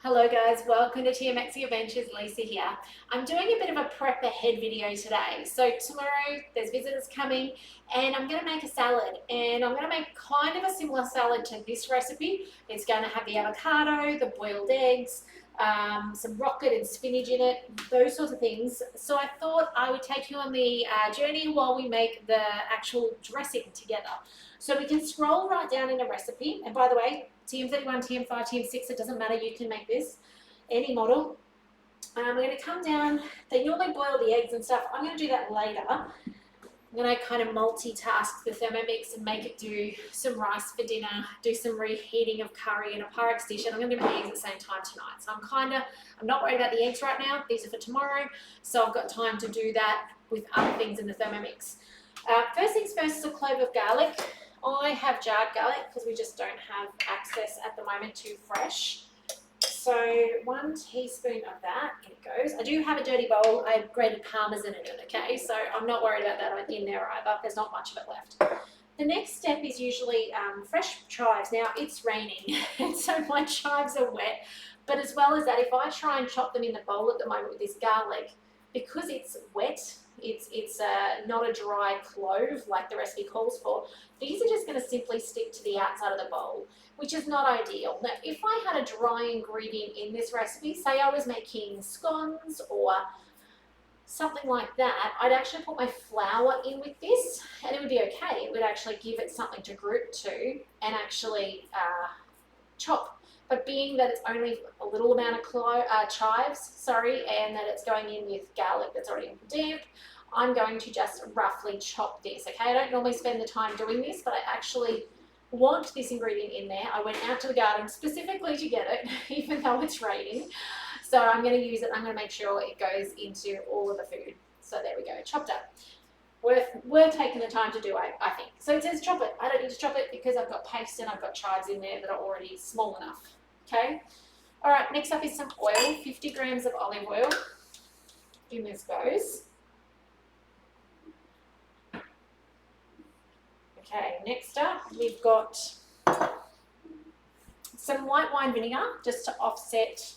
Hello guys, welcome to TMX Adventures. Lisa here. I'm doing a bit of a prep ahead video today. So tomorrow there's visitors coming and I'm going to make a salad, and I'm going to make kind of a similar salad to this recipe. It's going to have the avocado, the boiled eggs, some rocket and spinach in it, those sorts of things. So I thought I would take you on the journey while we make the actual dressing together. So we can scroll right down in the recipe, and by the way, TM31, TM5, TM6, it doesn't matter, you can make this, any model. We're going to come down, they normally boil the eggs and stuff, I'm going to do that later. I'm going to kind of multitask the Thermomix and make it do some rice for dinner, do some reheating of curry in a Pyrex dish, and I'm going to do my eggs at the same time tonight. So I'm not worried about the eggs right now, these are for tomorrow, so I've got time to do that with other things in the Thermomix. First things first is a clove of garlic. I have jarred garlic because we just don't have access at the moment to fresh. So 1 teaspoon of that, in it goes. I do have a dirty bowl. I have grated parmesan in it, okay? So I'm not worried about that in there either. There's not much of it left. The next step is usually fresh chives. Now, it's raining, and so my chives are wet. But as well as that, if I try and chop them in the bowl at the moment with this garlic, because it's wet, it's not a dry clove like the recipe calls for, these are just going to simply stick to the outside of the bowl, which is not ideal. Now, if I had a dry ingredient in this recipe, say I was making scones or something like that, I'd actually put my flour in with this and it would be okay. It would actually give it something to grip to and actually chop. But being that it's only a little amount of chives, and that it's going in with garlic that's already damp, I'm going to just roughly chop this, okay? I don't normally spend the time doing this, but I actually want this ingredient in there. I went out to the garden specifically to get it, even though it's raining. So I'm going to use it. I'm going to make sure it goes into all of the food. So there we go, chopped up. Worth taking the time to do, I think. So it says chop it. I don't need to chop it because I've got paste and I've got chives in there that are already small enough. Okay. All right. Next up is some oil. 50 grams of olive oil. In this goes. Okay. Next up, we've got some white wine vinegar just to offset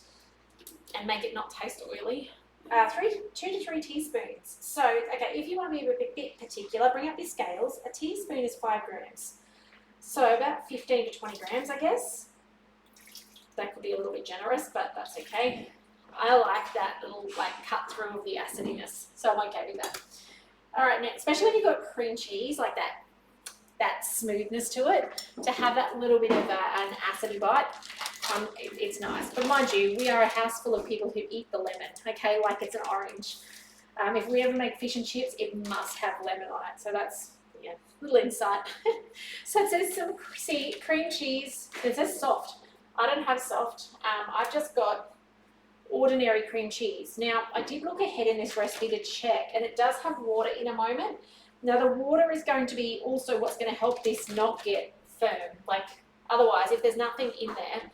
and make it not taste oily. 2 to 3 teaspoons. So, okay, if you want to be a bit particular, bring up your scales. A teaspoon is 5 grams. So about 15 to 20 grams, I guess. That could be a little bit generous, but that's okay. I like that little cut through of the acidiness, so I'm okay with that. All right, now, especially when you've got cream cheese, like that smoothness to it, to have that little bit of an acidy bite, it's nice. But mind you, we are a house full of people who eat the lemon, okay, like it's an orange. If we ever make fish and chips, it must have lemon on it. So that's, yeah, little insight. So it says some cream cheese. It says soft. I don't have soft. I've just got ordinary cream cheese. Now, I did look ahead in this recipe to check, and it does have water in a moment. Now, the water is going to be also what's going to help this not get firm. Like, otherwise, if there's nothing in there,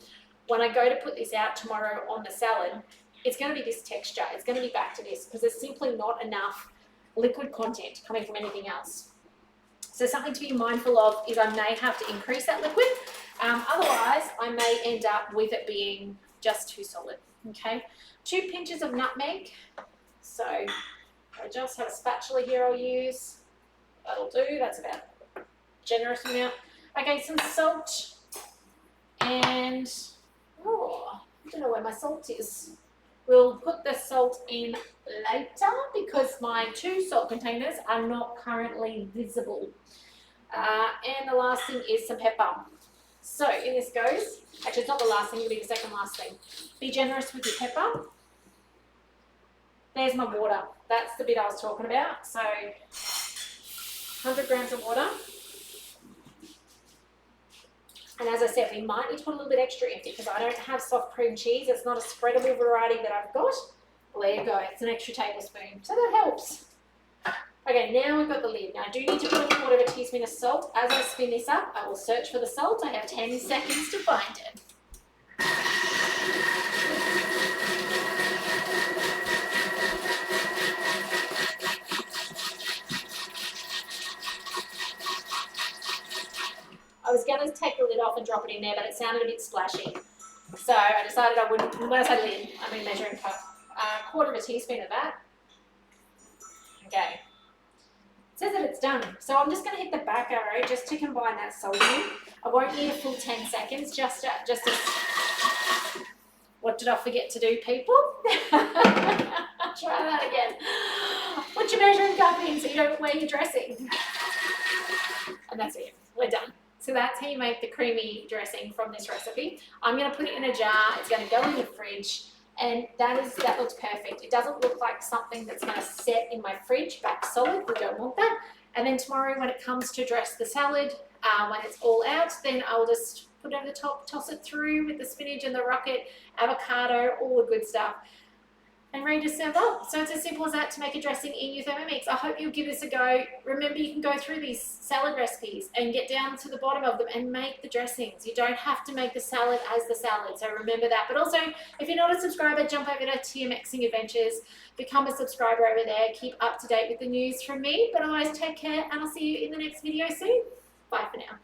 when I go to put this out tomorrow on the salad, it's going to be this texture. It's going to be back to this because there's simply not enough liquid content coming from anything else. So something to be mindful of is I may have to increase that liquid. Otherwise, I may end up with it being just too solid. Okay, 2 pinches of nutmeg. So I just have a spatula here I'll use. That'll do. That's about a generous amount. Okay, some salt and I don't know where my salt is. We'll put the salt in later because my 2 salt containers are not currently visible. And the last thing is some pepper. So in this goes, actually it's not the last thing, it'll be the second last thing. Be generous with your pepper. There's my water. That's the bit I was talking about. So 100 grams of water. And as I said, we might need to put a little bit extra in because I don't have soft cream cheese. It's not a spreadable variety that I've got. Well, there you go. It's an extra tablespoon. So that helps. Okay, now we've got the lid. Now I do need to put a quarter of a teaspoon of salt. As I spin this up, I will search for the salt. I have 10 seconds to find it. I was going to take the lid off and drop it in there, but it sounded a bit splashy. So I decided I wouldn't, when I say lid, I mean measuring cup, quarter of a teaspoon of that. Okay. It says that it's done. So I'm just going to hit the back arrow just to combine that salt in. I won't need a full 10 seconds, just what did I forget to do, people? Try that again. Put your measuring cup in so you don't wear your dressing. And that's it. We're done. So that's how you make the creamy dressing from this recipe. I'm going to put it in a jar. It's going to go in the fridge. And that looks perfect. It doesn't look like something that's going to set in my fridge back solid. We don't want that. And then tomorrow when it comes to dress the salad, when it's all out, then I'll just put it over the top, toss it through with the spinach and the rocket, avocado, all the good stuff, and ready to serve up. So it's as simple as that to make a dressing in your Thermomix. I hope you'll give this a go. Remember, you can go through these salad recipes and get down to the bottom of them and make the dressings. You don't have to make the salad as the salad, so remember that. But also, if you're not a subscriber, jump over to Thermomixing Adventures, become a subscriber over there, keep up to date with the news from me. But otherwise, take care, and I'll see you in the next video soon. Bye for now.